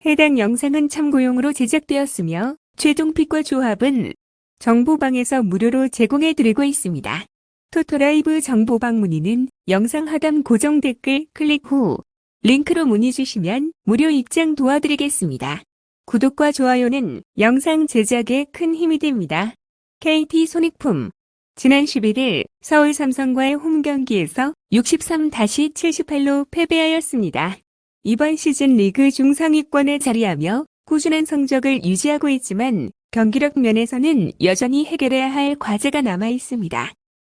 해당 영상은 참고용으로 제작되었으며 최종픽과 조합은 정보방에서 무료로 제공해드리고 있습니다. 토토라이브 정보방 문의는 영상 하단 고정 댓글 클릭 후 링크로 문의 주시면 무료 입장 도와드리겠습니다. 구독과 좋아요는 영상 제작에 큰 힘이 됩니다. KT 손익품 지난 11일 서울 삼성과의 홈 경기에서 63-78로 패배하였습니다. 이번 시즌 리그 중상위권에 자리하며 꾸준한 성적을 유지하고 있지만 경기력 면에서는 여전히 해결해야 할 과제가 남아 있습니다.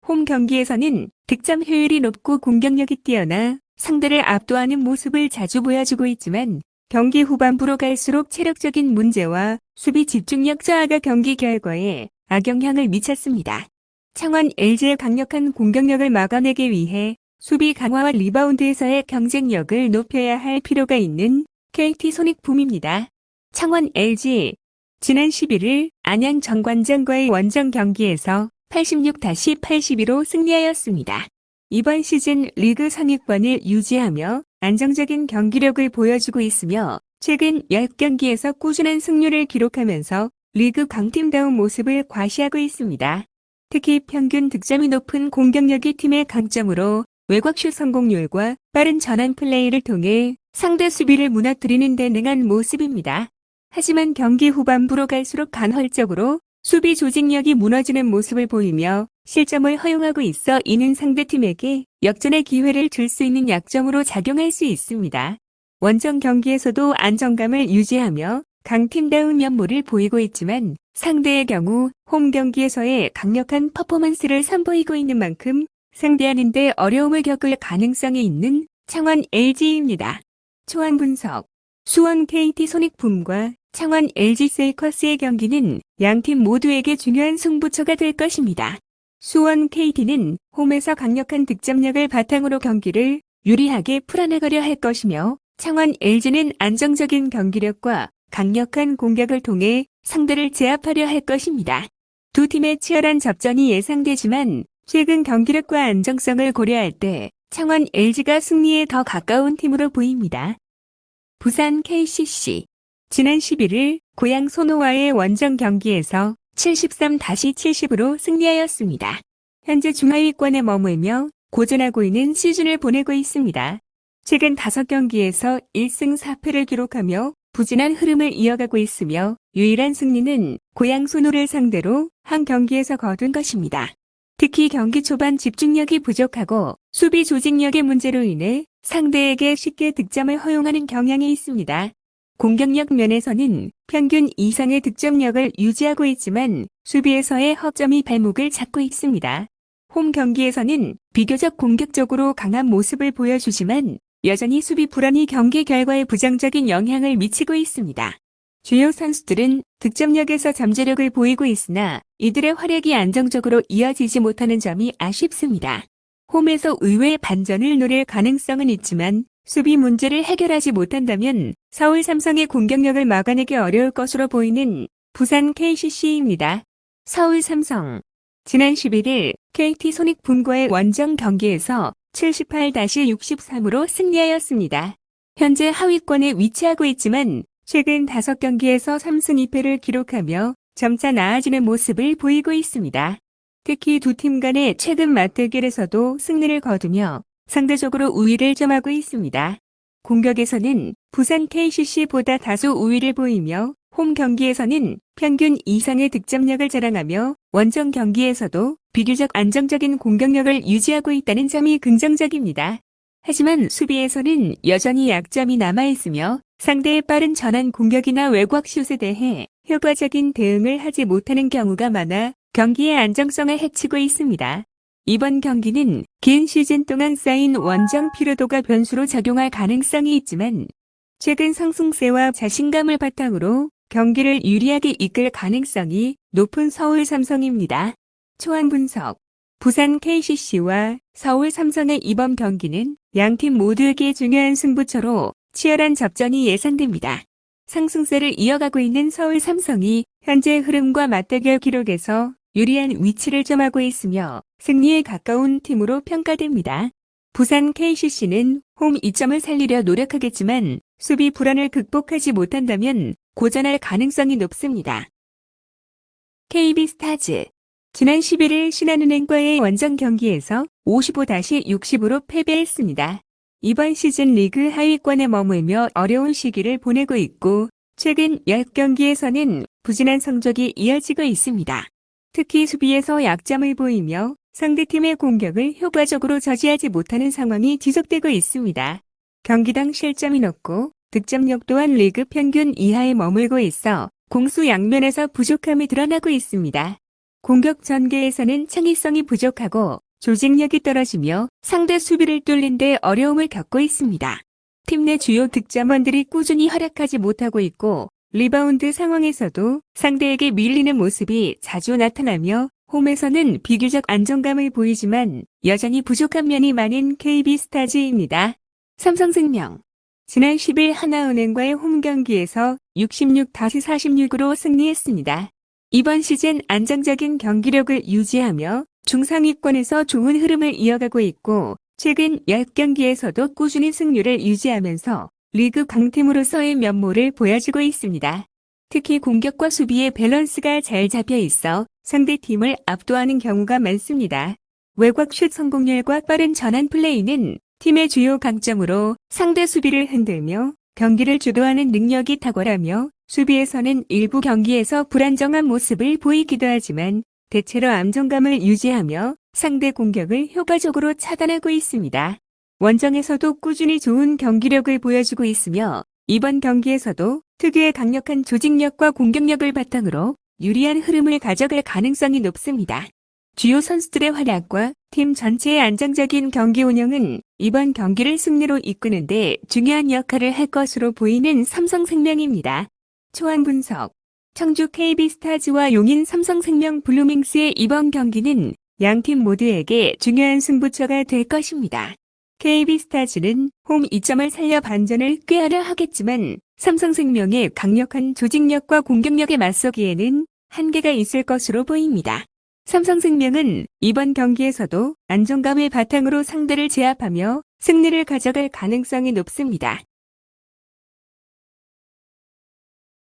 홈 경기에서는 득점 효율이 높고 공격력이 뛰어나 상대를 압도하는 모습을 자주 보여주고 있지만 경기 후반부로 갈수록 체력적인 문제와 수비 집중력 저하가 경기 결과에 악영향을 미쳤습니다. 창원 LG의 강력한 공격력을 막아내기 위해 수비 강화와 리바운드에서의 경쟁력을 높여야 할 필요가 있는 KT 손익품입니다. 창원 LG 지난 11일 안양 정관장과의 원정 경기에서 86-82로 승리하였습니다. 이번 시즌 리그 상위권을 유지하며 안정적인 경기력을 보여주고 있으며 최근 10경기에서 꾸준한 승률을 기록하면서 리그 강팀다운 모습을 과시하고 있습니다. 특히 평균 득점이 높은 공격력이 팀의 강점으로 외곽슛 성공률과 빠른 전환 플레이를 통해 상대 수비를 무너뜨리는 데 능한 모습입니다. 하지만 경기 후반부로 갈수록 간헐적으로 수비 조직력이 무너지는 모습을 보이며 실점을 허용하고 있어 이는 상대팀에게 역전의 기회를 줄 수 있는 약점으로 작용할 수 있습니다. 원정 경기에서도 안정감을 유지하며 강팀다운 면모를 보이고 있지만 상대의 경우 홈 경기에서의 강력한 퍼포먼스를 선보이고 있는 만큼 상대하는 데 어려움을 겪을 가능성이 있는 창원 LG입니다. 초안 분석 수원 KT 손익품과 창원 LG 세이커스의 경기는 양팀 모두에게 중요한 승부처가 될 것입니다. 수원 KT는 홈에서 강력한 득점력을 바탕으로 경기를 유리하게 풀어나가려 할 것이며 창원 LG는 안정적인 경기력과 강력한 공격을 통해 상대를 제압하려 할 것입니다. 두 팀의 치열한 접전이 예상되지만 최근 경기력과 안정성을 고려할 때 창원 LG가 승리에 더 가까운 팀으로 보입니다. 부산 KCC 지난 11일 고양 소노와의 원정 경기에서 73-70으로 승리하였습니다. 현재 중하위권에 머물며 고전하고 있는 시즌을 보내고 있습니다. 최근 5경기에서 1승 4패를 기록하며 부진한 흐름을 이어가고 있으며 유일한 승리는 고양 소노를 상대로 한 경기에서 거둔 것입니다. 특히 경기 초반 집중력이 부족하고 수비 조직력의 문제로 인해 상대에게 쉽게 득점을 허용하는 경향이 있습니다. 공격력 면에서는 평균 이상의 득점력을 유지하고 있지만 수비에서의 허점이 발목을 잡고 있습니다. 홈 경기에서는 비교적 공격적으로 강한 모습을 보여주지만 여전히 수비 불안이 경기 결과에 부정적인 영향을 미치고 있습니다. 주요 선수들은 득점력에서 잠재력을 보이고 있으나 이들의 활약이 안정적으로 이어지지 못하는 점이 아쉽습니다. 홈에서 의외의 반전을 노릴 가능성은 있지만 수비 문제를 해결하지 못한다면 서울 삼성의 공격력을 막아내기 어려울 것으로 보이는 부산 KCC입니다. 서울 삼성 지난 11일 KT 손익품과의 원정 경기에서 78-63으로 승리하였습니다. 현재 하위권에 위치하고 있지만 최근 5경기에서 3승 2패를 기록하며 점차 나아지는 모습을 보이고 있습니다. 특히 두 팀 간의 최근 맞대결에서도 승리를 거두며 상대적으로 우위를 점하고 있습니다. 공격에서는 부산 KCC보다 다소 우위를 보이며 홈 경기에서는 평균 이상의 득점력을 자랑하며 원정 경기에서도 비교적 안정적인 공격력을 유지하고 있다는 점이 긍정적입니다. 하지만 수비에서는 여전히 약점이 남아있으며 상대의 빠른 전환 공격이나 외곽슛에 대해 효과적인 대응을 하지 못하는 경우가 많아 경기의 안정성을 해치고 있습니다. 이번 경기는 긴 시즌 동안 쌓인 원정 피로도가 변수로 작용할 가능성이 있지만 최근 상승세와 자신감을 바탕으로 경기를 유리하게 이끌 가능성이 높은 서울 삼성입니다. 초안 분석 부산 KCC와 서울 삼성의 이번 경기는 양팀 모두에게 중요한 승부처로 치열한 접전이 예상됩니다. 상승세를 이어가고 있는 서울 삼성이 현재 흐름과 맞대결 기록에서 유리한 위치를 점하고 있으며 승리에 가까운 팀으로 평가됩니다. 부산 KCC는 홈 2점을 살리려 노력하겠지만 수비 불안을 극복하지 못한다면 고전할 가능성이 높습니다. KB스타즈 지난 11일 신한은행과의 원정 경기에서 55-60으로 패배했습니다. 이번 시즌 리그 하위권에 머물며 어려운 시기를 보내고 있고 최근 10경기에서는 부진한 성적이 이어지고 있습니다. 특히 수비에서 약점을 보이며 상대팀의 공격을 효과적으로 저지하지 못하는 상황이 지속되고 있습니다. 경기당 실점이 높고 득점력 또한 리그 평균 이하에 머물고 있어 공수 양면에서 부족함이 드러나고 있습니다. 공격 전개에서는 창의성이 부족하고 조직력이 떨어지며 상대 수비를 뚫는 데 어려움을 겪고 있습니다. 팀 내 주요 득점원들이 꾸준히 활약하지 못하고 있고 리바운드 상황에서도 상대에게 밀리는 모습이 자주 나타나며 홈에서는 비교적 안정감을 보이지만 여전히 부족한 면이 많은 KB스타즈입니다. 삼성생명 지난 10일 하나은행과의 홈 경기에서 66-46으로 승리했습니다. 이번 시즌 안정적인 경기력을 유지하며 중상위권에서 좋은 흐름을 이어가고 있고 최근 10경기에서도 꾸준히 승률을 유지하면서 리그 강팀으로서의 면모를 보여주고 있습니다. 특히 공격과 수비의 밸런스가 잘 잡혀 있어 상대팀을 압도하는 경우가 많습니다. 외곽슛 성공률과 빠른 전환 플레이는 팀의 주요 강점으로 상대 수비를 흔들며 경기를 주도하는 능력이 탁월하며 수비에서는 일부 경기에서 불안정한 모습을 보이기도 하지만 대체로 안정감을 유지하며 상대 공격을 효과적으로 차단하고 있습니다. 원정에서도 꾸준히 좋은 경기력을 보여주고 있으며 이번 경기에서도 특유의 강력한 조직력과 공격력을 바탕으로 유리한 흐름을 가져갈 가능성이 높습니다. 주요 선수들의 활약과 팀 전체의 안정적인 경기 운영은 이번 경기를 승리로 이끄는 데 중요한 역할을 할 것으로 보이는 삼성생명입니다. 초안 분석 청주 KB스타즈와 용인 삼성생명 블루밍스의 이번 경기는 양팀 모두에게 중요한 승부처가 될 것입니다. KB스타즈는 홈 2점을 살려 반전을 꾀하려 하겠지만 삼성생명의 강력한 조직력과 공격력에 맞서기에는 한계가 있을 것으로 보입니다. 삼성생명은 이번 경기에서도 안정감을 바탕으로 상대를 제압하며 승리를 가져갈 가능성이 높습니다.